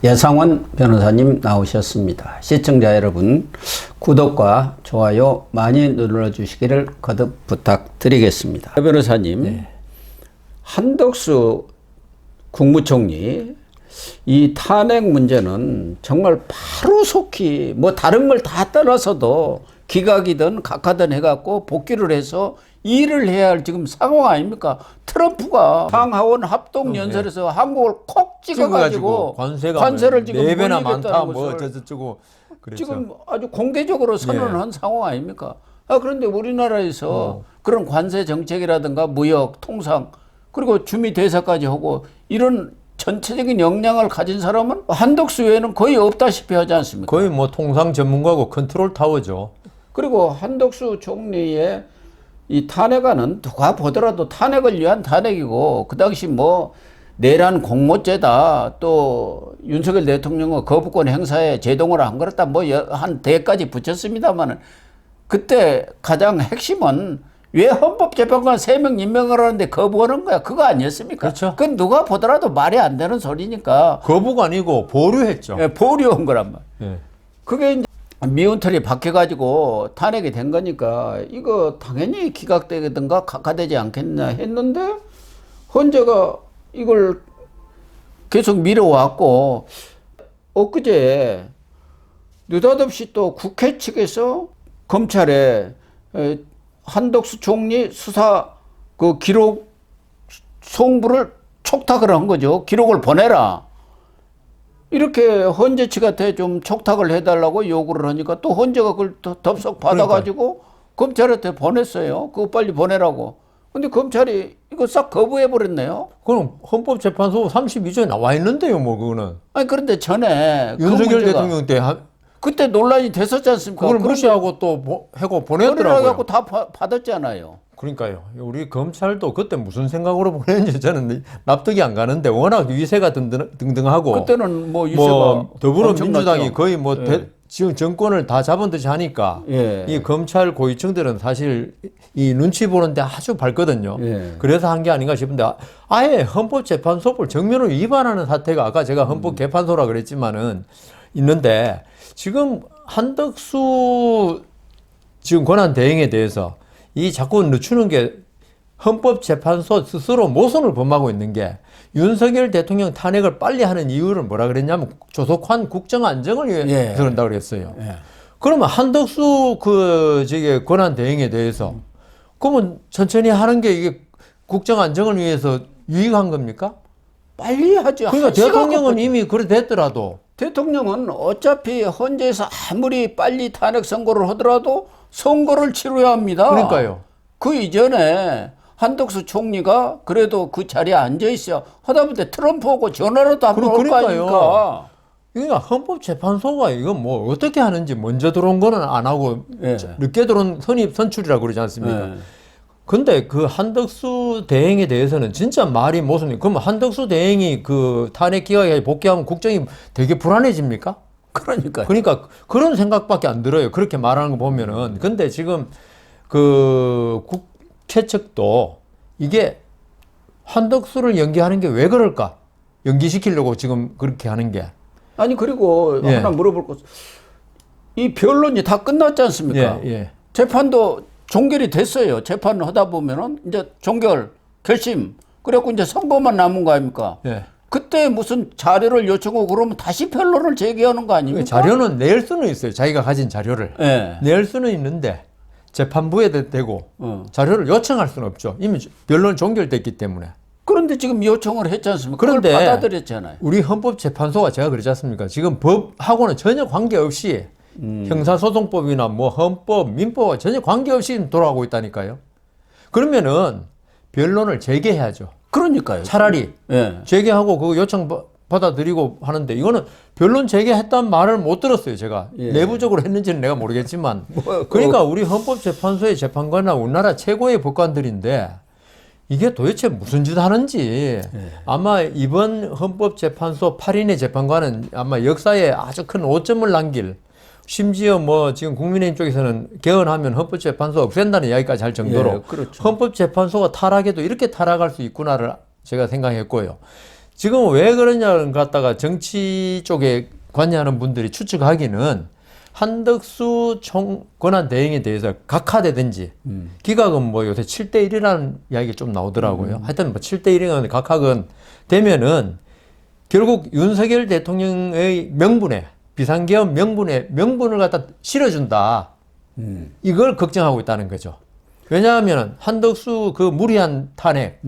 예상원 변호사님 나오셨습니다. 시청자 여러분, 구독과 좋아요 많이 눌러주시기를 거듭 부탁드리겠습니다. 변호사님, 네. 한덕수 국무총리 이 탄핵 문제는 정말 바로 속히 뭐 다른 걸 다 떠나서도 기각이든 각하든 해갖고 복귀를 해서 일을 해야 할 지금 상황 아닙니까? 트럼프가 상하원 합동연설에서 한국을 콕 찍어가지고 관세를 지금 4배나 많다 뭐 어쩌고 그랬죠. 지금 아주 공개적으로 선언을 한 상황 아닙니까? 그런데 우리나라에서 그런 관세 정책이라든가 무역, 통상 그리고 주미 대사까지 하고 이런 전체적인 역량을 가진 사람은 한덕수 외에는 거의 없다시피 하지 않습니까? 거의 뭐 통상 전문가고 컨트롤 타워죠. 그리고 한덕수 총리의 이 탄핵안은 누가 보더라도 탄핵을 위한 탄핵이고 그 당시 뭐 내란 공모죄다 또 윤석열 대통령의 거부권 행사에 제동을 안 걸었다 뭐 한 대까지 붙였습니다만은 그때 가장 핵심은 왜 헌법재판관 3명 임명을 하는데 거부하는 거야? 그거 아니었습니까? 그렇죠. 그건 누가 보더라도 말이 안 되는 소리니까. 거부가 아니고 보류했죠. 예, 보류한 거란 말이에요. 예. 그게 이제 미운털이 박혀가지고 탄핵이 된 거니까 이거 당연히 기각되든가 각하되지 않겠나 했는데 헌재가 이걸 계속 미뤄왔고 엊그제 느닷없이 또 국회 측에서 검찰에 한덕수 총리 수사 그 기록 송부를 촉탁을 한 거죠. 기록을 보내라. 이렇게 헌재 측한테 좀 촉탁을 해달라고 요구를 하니까 또 헌재가 그걸 덥석 받아가지고 검찰한테 보냈어요. 그거 빨리 보내라고. 근데 검찰이 이거 싹 거부해버렸네요. 그럼 헌법재판소 32조에 나와 있는데요, 뭐 그거는. 아니 그런데 전에 윤석열 대통령 때 그때 논란이 됐었지 않습니까? 그걸 무시하고 또 하고 보냈더라고요. 그래갖고 다 받았잖아요. 그러니까요. 우리 검찰도 그때 무슨 생각으로 보냈는지 저는 납득이 안 가는데 워낙 위세가 등등하고 그때는 뭐 위세가 더불어민주당이 거의 뭐 지금 정권을 다 잡은 듯이 하니까 이 검찰 고위층들은 사실 이 눈치 보는데 아주 밝거든요. 그래서 한 게 아닌가 싶은데 아예 헌법재판소를 정면으로 위반하는 사태가 아까 제가 헌법개판소라 그랬지만은 있는데 지금 한덕수 지금 권한 대행에 대해서 이 자꾸 늦추는 게 헌법재판소 스스로 모순을 범하고 있는 게 윤석열 대통령 탄핵을 빨리 하는 이유를 뭐라 그랬냐면 조속한 국정 안정을 위해 그런다고 그랬어요. 그러면 한덕수 권한 대행에 대해서 그러면 천천히 하는 게 이게 국정 안정을 위해서 유익한 겁니까? 빨리 하죠. 그러니까 대통령은 이미 그래 됐더라도 대통령은 어차피 헌재에서 아무리 빨리 탄핵 선고를 하더라도 선거를 치러야 합니다. 그러니까요. 그 이전에 한덕수 총리가 그래도 그 자리에 앉아 있어야 하다못해 트럼프하고 전화라도 한번 올 거 아닙니까? 그러니까 헌법재판소가 이거 뭐 어떻게 하는지 먼저 들어온 거는 안 하고 늦게 들어온 선출이라고 그러지 않습니까? 근데 그 한덕수 대행에 대해서는 진짜 말이 모순이. 그럼 한덕수 대행이 그 탄핵 기각에 복귀하면 국정이 되게 불안해집니까? 그러니까 그런 생각밖에 안 들어요. 그렇게 말하는 거 보면은. 근데 지금 그 국회 측도 이게 한덕수를 연기하는 게 왜 그럴까? 연기시키려고 지금 그렇게 하는 게. 아니 그리고 하나 물어볼 것. 이 변론이 다 끝났지 않습니까? 재판도 종결이 됐어요. 재판을 하다 보면은 이제 종결, 결심. 그래갖고 이제 선고만 남은 거 아닙니까? 그때 무슨 자료를 요청하고 그러면 다시 변론을 제기하는 거 아닙니까? 자료는 낼 수는 있어요. 자기가 가진 자료를. 낼 수는 있는데 재판부에 대고 자료를 요청할 수는 없죠. 이미 변론 종결됐기 때문에. 그런데 지금 요청을 했지 않습니까? 그런데 그걸 받아들였잖아요. 우리 헌법재판소가 제가 그러지 않습니까? 지금 법하고는 전혀 관계없이 형사소송법이나 뭐 헌법, 민법과 전혀 관계없이 돌아가고 있다니까요. 그러면은 변론을 재개해야죠. 그러니까요. 차라리 재개하고 그 요청 받아들이고 하는데 이거는 변론 재개했다는 말을 못 들었어요. 제가 내부적으로 했는지는 내가 모르겠지만 그러니까 우리 헌법재판소의 재판관이나 우리나라 최고의 법관들인데 이게 도대체 무슨 짓 하는지 아마 이번 헌법재판소 8인의 재판관은 아마 역사에 아주 큰 오점을 남길, 심지어 뭐 지금 국민의힘 쪽에서는 개헌하면 헌법재판소 없앤다는 이야기까지 할 정도로 헌법재판소가 타락해도 이렇게 타락할 수 있구나를 제가 생각했고요. 지금 왜 그러냐를 갖다가 정치 쪽에 관여하는 분들이 추측하기는 한덕수 권한대행에 대해서 각하되든지 기각은 뭐 요새 7대1이라는 이야기가 좀 나오더라고요. 하여튼 뭐 7대1이라는 각하건 되면은 결국 윤석열 대통령의 명분에 비상계엄 명분을 갖다 실어준다. 이걸 걱정하고 있다는 거죠. 왜냐하면 한덕수 그 무리한 탄핵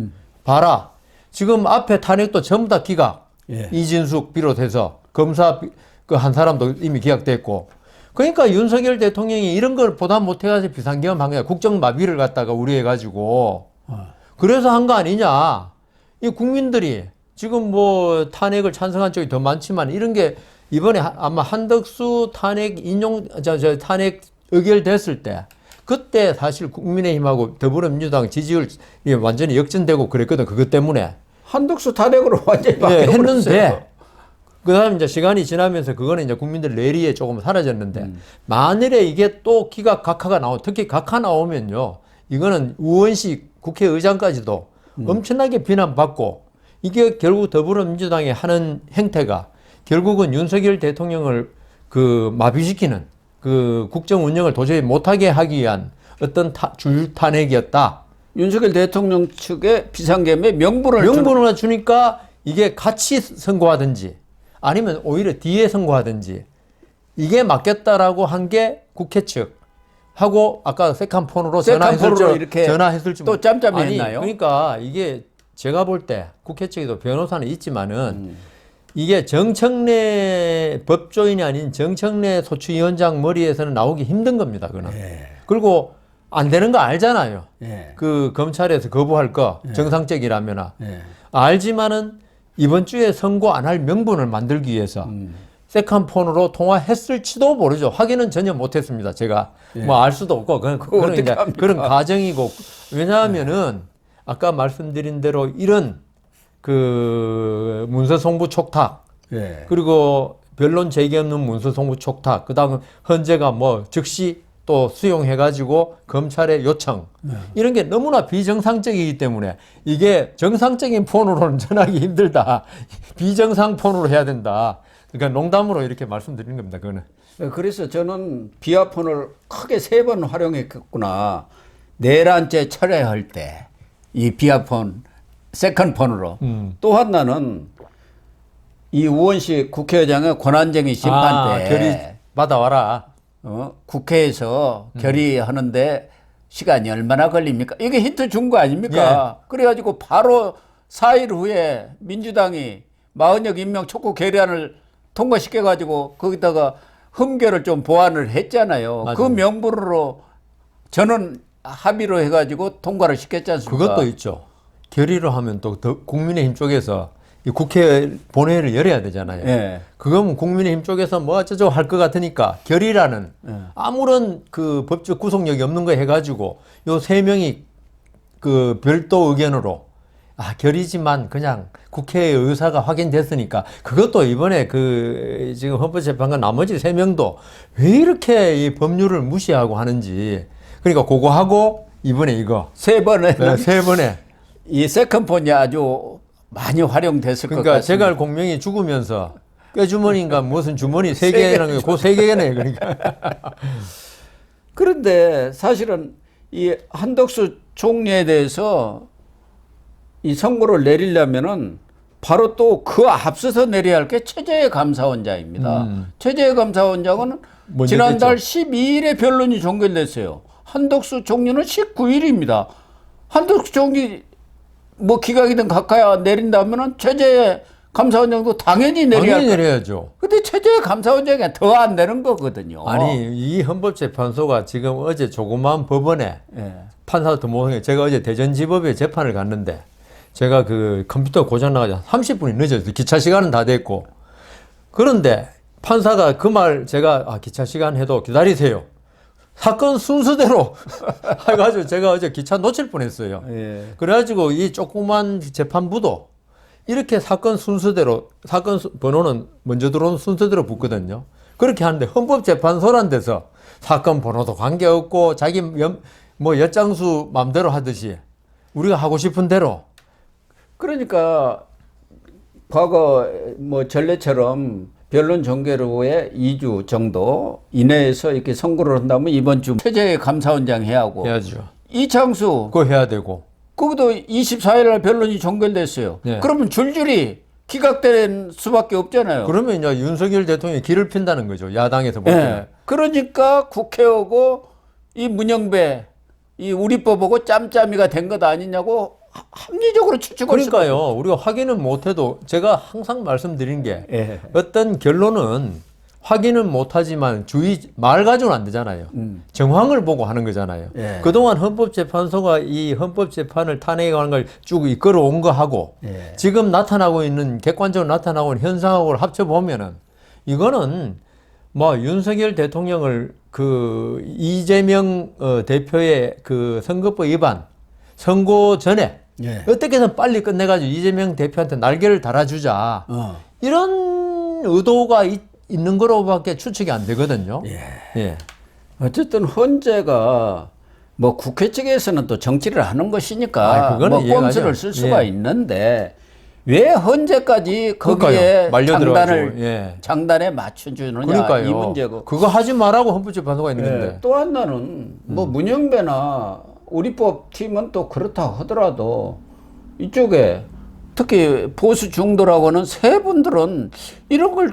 봐라. 지금 앞에 탄핵도 전부 다 기각. 예. 이진숙 비롯해서 검사 그 한 사람도 이미 기각됐고. 그러니까 윤석열 대통령이 이런 걸 보다 못해가지고 비상계엄 한 거야. 국정마비를 갖다가 우려해가지고. 그래서 한 거 아니냐. 이 국민들이 지금 뭐 탄핵을 찬성한 쪽이 더 많지만 이런 게 이번에 아마 한덕수 탄핵 탄핵 의결됐을 때 그때 사실 국민의힘하고 더불어민주당 지지율 완전히 역전되고 그랬거든. 그것 때문에. 한덕수 탄핵으로 완전히 네, 했는데 바뀌어버렸어요. 그다음에 이제 시간이 지나면서 그거는 이제 국민들 내리에 조금 사라졌는데 만일에 이게 또 각하가 특히 각하 나오면요. 이거는 우원식 국회의장까지도 엄청나게 비난받고 이게 결국 더불어민주당이 하는 행태가 결국은 윤석열 대통령을 그 마비시키는 그 국정 운영을 도저히 못하게 하기 위한 어떤 줄 탄핵이었다. 윤석열 대통령 측의 비상계엄에 명분을 주니까 이게 같이 선고하든지 아니면 오히려 뒤에 선고하든지 이게 맞겠다라고 한 게 국회 측 하고 아까 세컨폰으로 전화했을 줄 또 짬짬이했나요? 그러니까 이게 제가 볼 때 국회 측에도 변호사는 있지만은 이게 정청래 법조인이 아닌 정청래 소추위원장 머리에서는 나오기 힘든 겁니다. 그는. 예. 그리고 안 되는 거 알잖아요. 예. 그 검찰에서 거부할 거 정상적이라면 예. 알지만은 이번 주에 선고 안 할 명분을 만들기 위해서 세컨폰으로 통화했을지도 모르죠. 확인은 전혀 못했습니다. 제가 뭐 알 수도 없고 그런 가정이고 왜냐하면은 아까 말씀드린 대로 이런 그 문서송부 촉탁 그리고 변론 제기 없는 문서송부 촉탁 그다음 헌재가 뭐 즉시 또 수용해가지고 검찰의 요청 이런 게 너무나 비정상적이기 때문에 이게 정상적인 폰으로는 전하기 힘들다. 비정상 폰으로 해야 된다. 그러니까 농담으로 이렇게 말씀드리는 겁니다. 그거는. 그래서 저는 비아폰을 크게 3번 활용했구나. 내란죄 철회할 때 이 비아폰 세컨폰으로 또 하나는 이 우원식 국회의장의 권한쟁의 심판 때 결의 받아와라. 국회에서 결의하는데 시간이 얼마나 걸립니까? 이게 힌트 준 거 아닙니까? 그래가지고 바로 4일 후에 민주당이 마흔역 임명 촉구 결의안을 통과시켜가지고 거기다가 흠결을 좀 보완을 했잖아요. 맞아요. 그 명분으로 저는 합의로 해가지고 통과를 시켰지 않습니까? 그것도 있죠. 결의로 하면 또 국민의힘 쪽에서 이 국회 본회의를 열어야 되잖아요. 예. 그거면 국민의힘 쪽에서 뭐 어쩌고 할 것 같으니까 결의라는 아무런 그 법적 구속력이 없는 거 해가지고 요 3명이 그 별도 의견으로 결의지만 그냥 국회의 의사가 확인됐으니까 그것도 이번에 그 지금 헌법재판관 나머지 3명도 왜 이렇게 이 법률을 무시하고 하는지 그러니까 그거 하고 이번에 이거 3번에 3번에 이 세컨폰이 아주 많이 활용됐을 것 그러니까 같습니다. 제갈 공명이 죽으면서 꾀주머니인가 무슨 주머니 3개라는 게 그 3개네 그러니까. 그런데 사실은 이 한덕수 총리에 대해서 이 선고를 내리려면은 바로 또 그 앞서서 내려야 할 게 최재해 감사원장입니다. 최재해 감사원장은 지난달 12일에 변론이 종결됐어요. 한덕수 총리는 19일입니다. 한덕수 총리 뭐 기각이든 각하야 내린다면은 최재해 감사원장도 당연히 내려야죠. 근데 최재해 감사원장이 더 안 되는 거거든요. 아니 이 헌법재판소가 지금 어제 조그마한 법원에 판사도 모성에 제가 어제 대전지법에 재판을 갔는데 제가 그 컴퓨터 고장 나가지고 30분이 늦었어요. 기차 시간은 다 됐고 그런데 판사가 그 말 제가 기차 시간 해도 기다리세요. 사건 순서대로 해가지고 제가 어제 기차 놓칠 뻔했어요. 그래가지고 이 조그만 재판부도 이렇게 사건 순서대로 사건 번호는 먼저 들어온 순서대로 붙거든요. 그렇게 하는데 헌법재판소란 데서 사건 번호도 관계없고 자기 뭐 엿장수 맘대로 하듯이 우리가 하고 싶은 대로 그러니까 과거 뭐 전례처럼 변론 종결 후에 2주 정도 이내에서 이렇게 선고를 한다면 이번 주 최재감사원장 해야 하고 해야죠. 이창수 그거 해야 되고. 그것도 24일 날 변론이 종결됐어요. 네. 그러면 줄줄이 기각될 수밖에 없잖아요. 그러면 이제 윤석열 대통령이 길을 핀다는 거죠. 야당에서 볼 때는. 네. 그러니까 국회하고 이 문영배 이 우리법하고 짬짬이가 된 것 아니냐고 합리적으로 추측할 수가 그러니까요. 우리가 확인은 못해도 제가 항상 말씀드린 게 예. 어떤 결론은 확인은 못하지만 말 가지고는 안 되잖아요. 정황을 보고 하는 거잖아요. 예. 그동안 헌법재판소가 이 헌법재판을 탄핵하는 걸 쭉 이끌어 온 거하고 예. 지금 나타나고 있는 객관적으로 나타나고 있는 현상하고 합쳐보면은 이거는 뭐 윤석열 대통령을 그 이재명 대표의 그 선거법 위반 선고 전에 예. 어떻게든 빨리 끝내가지고 이재명 대표한테 날개를 달아주자 이런 의도가 있는 거로밖에 추측이 안 되거든요. 예. 예. 어쨌든 헌재가 뭐 국회 측에서는 또 정치를 하는 것이니까 그거는 뭐 꼼수를 쓸 수가 있는데 왜 헌재까지 거기에 장단에 맞춰주느냐 그러니까요. 이 문제고. 그거 하지 말라고 헌법재판소가 있는 건데. 또 하나는 뭐 문영배나 우리법 팀은 또 그렇다 하더라도 이쪽에 특히 보수 중도라고는 세 분들은 이런 걸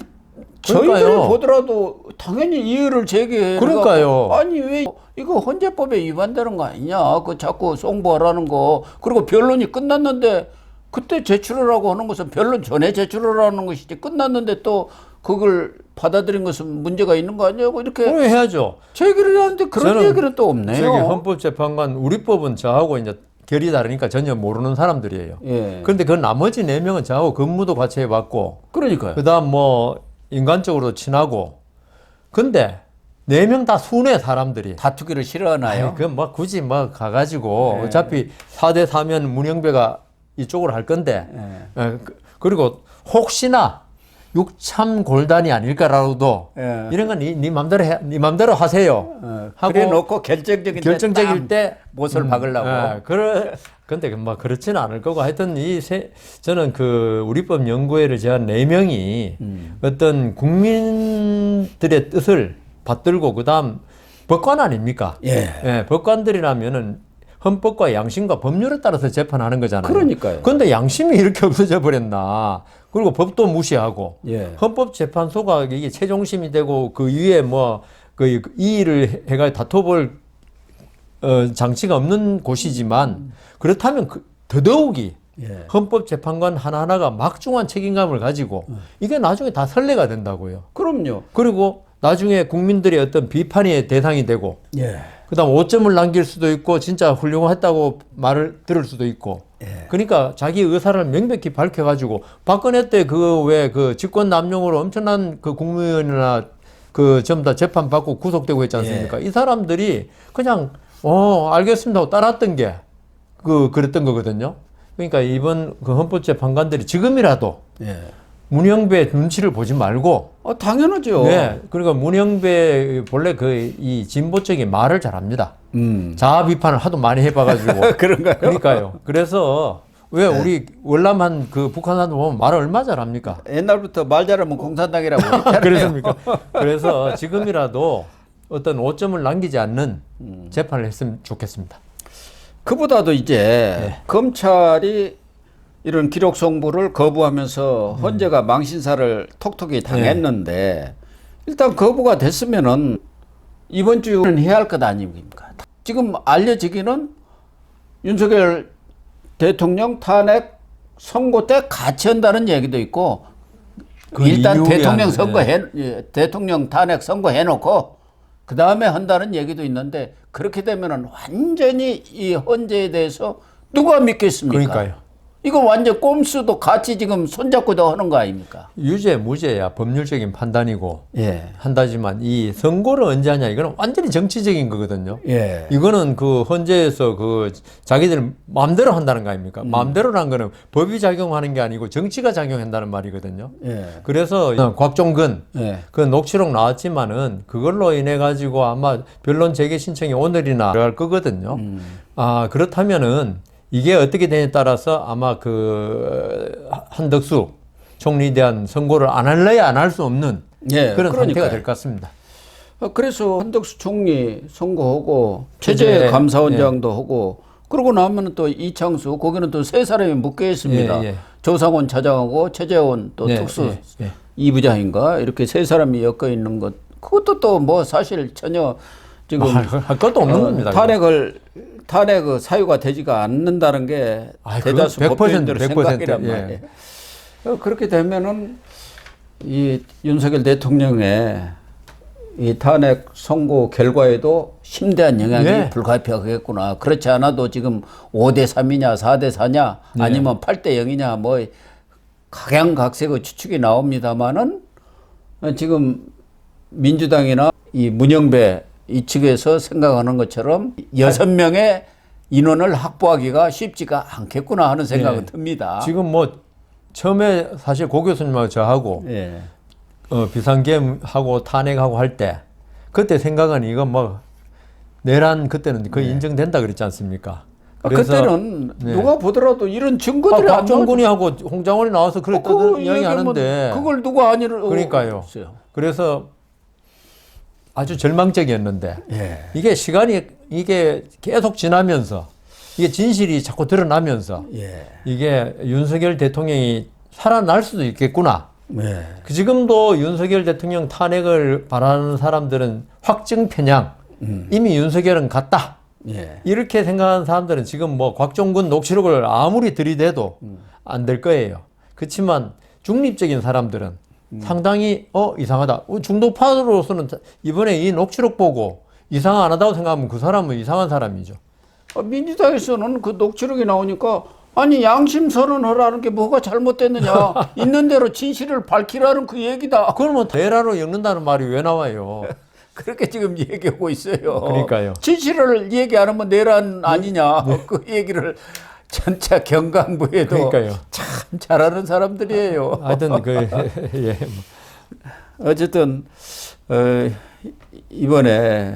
저희들 보더라도 당연히 이의를 제기해. 그러니까요. 아니 왜 이거 헌재법에 위반되는 거 아니냐. 그 자꾸 송부하라는 거. 그리고 변론이 끝났는데 그때 제출하라고 하는 것은 변론 전에 제출하라는 것이지 끝났는데 또 그걸 받아들인 것은 문제가 있는 거 아니냐고 이렇게 해야죠. 제기를 하는데 그런 얘기는 또 없네요. 저기 헌법재판관 우리법은 저하고 이제 결이 다르니까 전혀 모르는 사람들이에요. 예. 그런데 그 나머지 4명은 저하고 근무도 같이 해봤고 그러니까요. 그다음 뭐 인간적으로 친하고 근데 4명 다 순해 사람들이 다투기를 싫어하나요? 그 뭐 굳이 뭐 가가지고 어차피 4대 4면 문영배가 이쪽으로 할 건데 그리고 혹시나 육참 골단이 아닐까라도 이런 건 네 맘대로 하세요. 하고 그래 놓고 결정적일 때 못을 박으려고. 근데 뭐 그렇지는 않을 거고 하여튼 저는 그 우리법 연구회를 제한 4명이 어떤 국민들의 뜻을 받들고 그다음 법관 아닙니까? 예, 법관들이라면은 헌법과 양심과 법률에 따라서 재판하는 거잖아요. 그러니까요. 그런데 양심이 이렇게 없어져 버렸나? 그리고 법도 무시하고 헌법재판소가 이게 최종심이 되고 그 위에 뭐 그 이의를 해가 다퉈볼 장치가 없는 곳이지만 그렇다면 더더욱이 헌법재판관 하나하나가 막중한 책임감을 가지고 이게 나중에 다 선례가 된다고요. 그럼요. 그리고 나중에 국민들의 어떤 비판의 대상이 되고 그다음 5점을 남길 수도 있고 진짜 훌륭했다고 말을 들을 수도 있고 그러니까 자기 의사를 명백히 밝혀가지고 박근혜 때 그 왜 그 직권 남용으로 엄청난 그 국무위원이나 그 전부 다 재판 받고 구속되고 했지 않습니까? 이 사람들이 그냥 알겠습니다 하고 따랐던 게 그랬던 거거든요. 그러니까 이번 그 헌법재판관들이 지금이라도 문영배 눈치를 보지 말고. 당연하죠. 네. 그러니까 문영배 본래 이 진보적인 말을 잘합니다. 자아 비판을 하도 많이 해봐가지고. 그런가요? 그러니까요. 그래서 왜 우리 월남한 그 북한 사람들 보면 말을 얼마나 잘합니까? 옛날부터 말 잘하면 공산당이라고 했잖아요. 그렇습니까? 그래서 지금이라도 어떤 오점을 남기지 않는 재판을 했으면 좋겠습니다. 그보다도 이제 검찰이 이런 기록 송부를 거부하면서 헌재가 망신사를 톡톡히 당했는데 일단 거부가 됐으면은 이번 주는 해야 할 것 아닙니까? 지금 알려지기는 윤석열 대통령 탄핵 선고 때 같이 한다는 얘기도 있고 일단 대통령 탄핵 선고해놓고 그 다음에 한다는 얘기도 있는데 그렇게 되면은 완전히 이 헌재에 대해서 누가 믿겠습니까? 그러니까요. 이거 완전 꼼수도 같이 지금 손잡고도 하는 거 아닙니까? 유죄, 무죄야 법률적인 판단이고 한다지만 이 선고를 언제 하냐 이거는 완전히 정치적인 거거든요. 이거는 그 헌재에서 그 자기들 마음대로 한다는 거 아닙니까? 마음대로라는 거는 법이 작용하는 게 아니고 정치가 작용한다는 말이거든요. 그래서 곽종근 그 녹취록 나왔지만은 그걸로 인해 가지고 아마 변론 재개 신청이 오늘이나 들어갈 거거든요. 그렇다면은 이게 어떻게 되냐에 따라서 아마 그 한덕수 총리에 대한 선고를 안 할래야 안 할 수 없는 그런 상태가 될 것 같습니다. 그래서 한덕수 총리 선고하고 체제 감사원장도 하고 그러고 나면 또 이창수 거기는 또 세 사람이 묶여 있습니다. 조상원 차장하고 최재원 또 특수 2부장인가 이렇게 세 사람이 엮여 있는 것 그것도 또 뭐 사실 전혀 지금 할 것도 없는 겁니다. 탄핵 사유가 되지가 않는다는 게 대다수 법조인들의 생각이란 말이에요. 그렇게 되면은 이 윤석열 대통령의 이 탄핵 선고 결과에도 심대한 영향이 불가피하겠구나. 그렇지 않아도 지금 5대3이냐 4대4냐 아니면 8대0이냐 뭐 각양각색의 추측이 나옵니다만은 지금 민주당이나 이 문영배 이 측에서 생각하는 것처럼 6명의 인원을 확보하기가 쉽지가 않겠구나 하는 생각은 듭니다. 지금 뭐 처음에 사실 고 교수님하고 저하고 비상계엄하고 탄핵하고 할 때 그때 생각은 이거 뭐 내란 그때는 거의 인정된다 그랬지 않습니까? 그래서 그때는 누가 보더라도 이런 증거들이 박정근이하고 홍장원이 나와서 그랬다는 이야기 하는데 그걸 누가 아니를 그러니까요. 그래서 아주 절망적이었는데 이게 시간이 이게 계속 지나면서 이게 진실이 자꾸 드러나면서 이게 윤석열 대통령이 살아날 수도 있겠구나. 지금도 윤석열 대통령 탄핵을 바라는 사람들은 확증 편향 이미 윤석열은 갔다. 이렇게 생각하는 사람들은 지금 뭐 곽종근 녹취록을 아무리 들이대도 안 될 거예요. 그렇지만 중립적인 사람들은 상당히 이상하다. 중도파로서는 이번에 이 녹취록 보고 이상 안 하다고 생각하면 그 사람은 이상한 사람이죠. 민주당에서는 그 녹취록이 나오니까 아니 양심 선언하라는 게 뭐가 잘못됐느냐. 있는 대로 진실을 밝히라는 그 얘기다. 그러면 내란으로 엮는다는 말이 왜 나와요? 그렇게 지금 얘기하고 있어요. 그러니까요. 진실을 얘기 안 하면 내란 아니냐. 그 얘기를 전체 경강부에도 참 잘하는 사람들이에요. 하여튼 어쨌든 이번에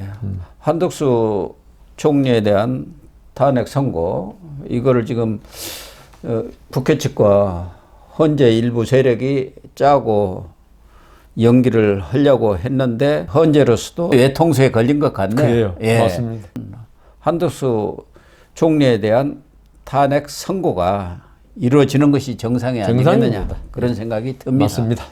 한덕수 총리에 대한 탄핵 선고 이거를 지금 국회 측과 헌재 일부 세력이 짜고 연기를 하려고 했는데 헌재로서도 외통수에 걸린 것 같네요. 그래요. 맞습니다. 한덕수 총리에 대한 탄핵 선고가 이루어지는 것이 정상이 아니겠느냐 그런 생각이 듭니다. 맞습니다.